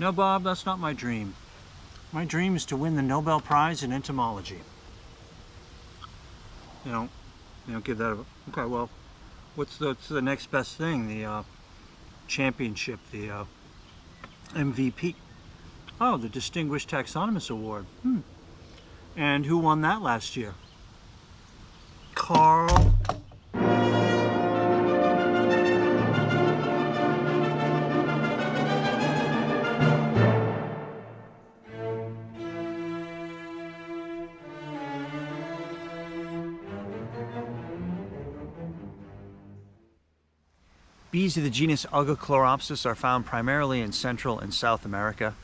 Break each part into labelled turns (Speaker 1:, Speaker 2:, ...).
Speaker 1: No, Bob, that's not my dream. My dream is to win the Nobel Prize in entomology. You don't give that a... Okay, well, what's the next best thing? The championship, the MVP. Oh, the Distinguished Taxonomist Award. And who won that last year? Carroll. Bees of the genus Augochloropsis are found primarily in Central and South America.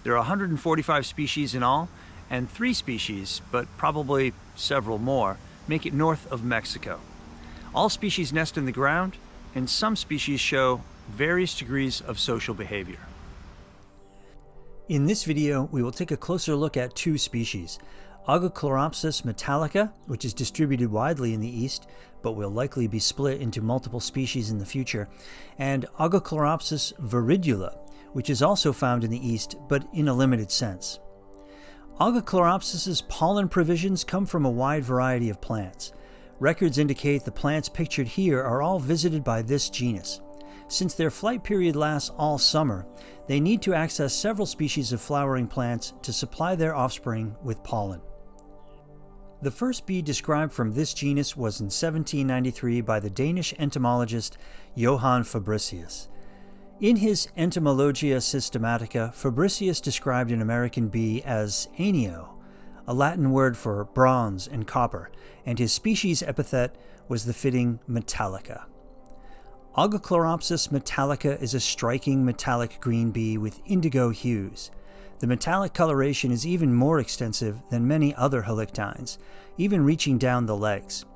Speaker 1: There are 145 species in all, and 3 species, but probably several more, make it north of Mexico. All species nest in the ground, and some species show various degrees of social behavior. In this video, we will take a closer look at 2 species. Augochloropsis metallica, which is distributed widely in the east, but will likely be split into multiple species in the future, and Augochloropsis viridula, which is also found in the east, but in a limited sense. Augochloropsis's pollen provisions come from a wide variety of plants. Records indicate the plants pictured here are all visited by this genus. Since their flight period lasts all summer, they need to access several species of flowering plants to supply their offspring with pollen. The first bee described from this genus was in 1793 by the Danish entomologist Johann Fabricius. In his Entomologia Systematica, Fabricius described an American bee as anio, a Latin word for bronze and copper, and his species epithet was the fitting metallica. Augochloropsis metallica is a striking metallic green bee with indigo hues. The metallic coloration is even more extensive than many other halictines, even reaching down the legs.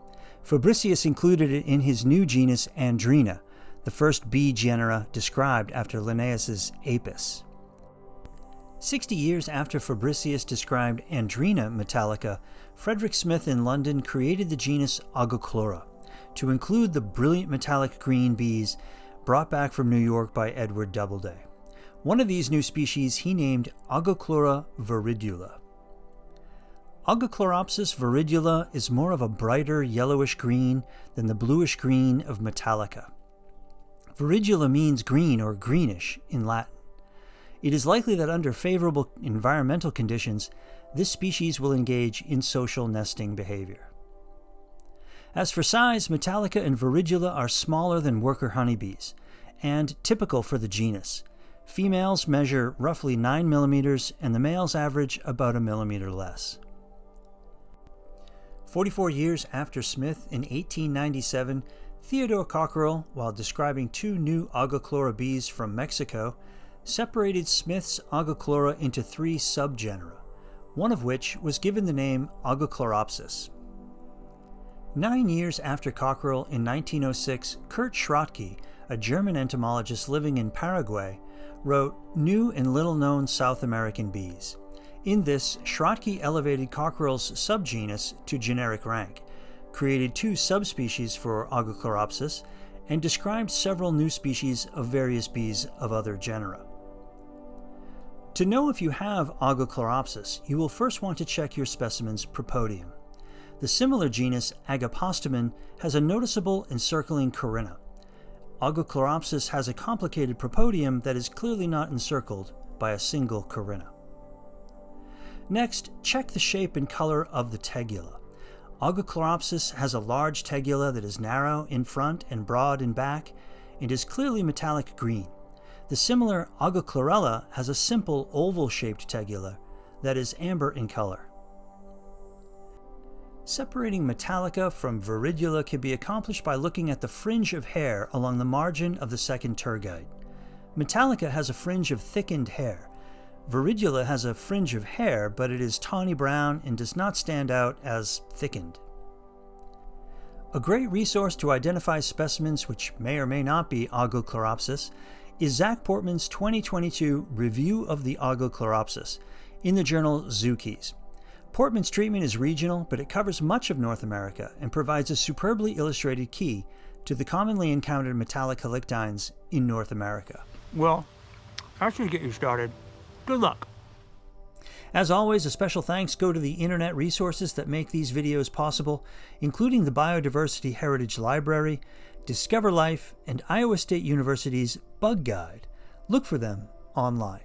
Speaker 1: Fabricius included it in his new genus Andrena, the first bee genera described after Linnaeus's Apis. 60 years after Fabricius described Andrena metallica, Frederick Smith in London created the genus Augochlora to include the brilliant metallic green bees brought back from New York by Edward Doubleday. One of these new species he named Augochlora viridula. Augochloropsis viridula is more of a brighter yellowish green than the bluish green of metallica. Viridula means green or greenish in Latin. It is likely that under favorable environmental conditions, this species will engage in social nesting behavior. As for size, metallica and viridula are smaller than worker honeybees, and typical for the genus. Females measure roughly 9 millimeters, and the males average about a millimeter less. 44 years after Smith, in 1897, Theodore Cockerell, while describing 2 new Augochlora bees from Mexico, separated Smith's Augochlora into 3 subgenera, one of which was given the name Augochloropsis. 9 years after Cockerell, in 1906, Kurt Schrottke, a German entomologist living in Paraguay, wrote New and Little-Known South American Bees. In this, Schrottke elevated Cockerell's subgenus to generic rank, created 2 subspecies for Augochloropsis, and described several new species of various bees of other genera. To know if you have Augochloropsis, you will first want to check your specimen's propodium. The similar genus Agapostemon has a noticeable encircling corinna. Augochloropsis has a complicated propodium that is clearly not encircled by a single corinna. Next, check the shape and color of the tegula. Augochloropsis has a large tegula that is narrow in front and broad in back, and is clearly metallic green. The similar Augochlorella has a simple oval-shaped tegula that is amber in color. Separating metallica from viridula can be accomplished by looking at the fringe of hair along the margin of the second tergite. Metallica has a fringe of thickened hair. Viridula has a fringe of hair, but it is tawny brown and does not stand out as thickened. A great resource to identify specimens which may or may not be Augochloropsis is Zach Portman's 2022 Review of the Augochloropsis in the journal Zookeys. Portman's treatment is regional, but it covers much of North America and provides a superbly illustrated key to the commonly encountered metallic halictines in North America. Well, after we get you started, Good luck. As always, a special thanks go to the internet resources that make these videos possible, including the Biodiversity Heritage Library, Discover Life, and Iowa State University's Bug Guide. Look for them online.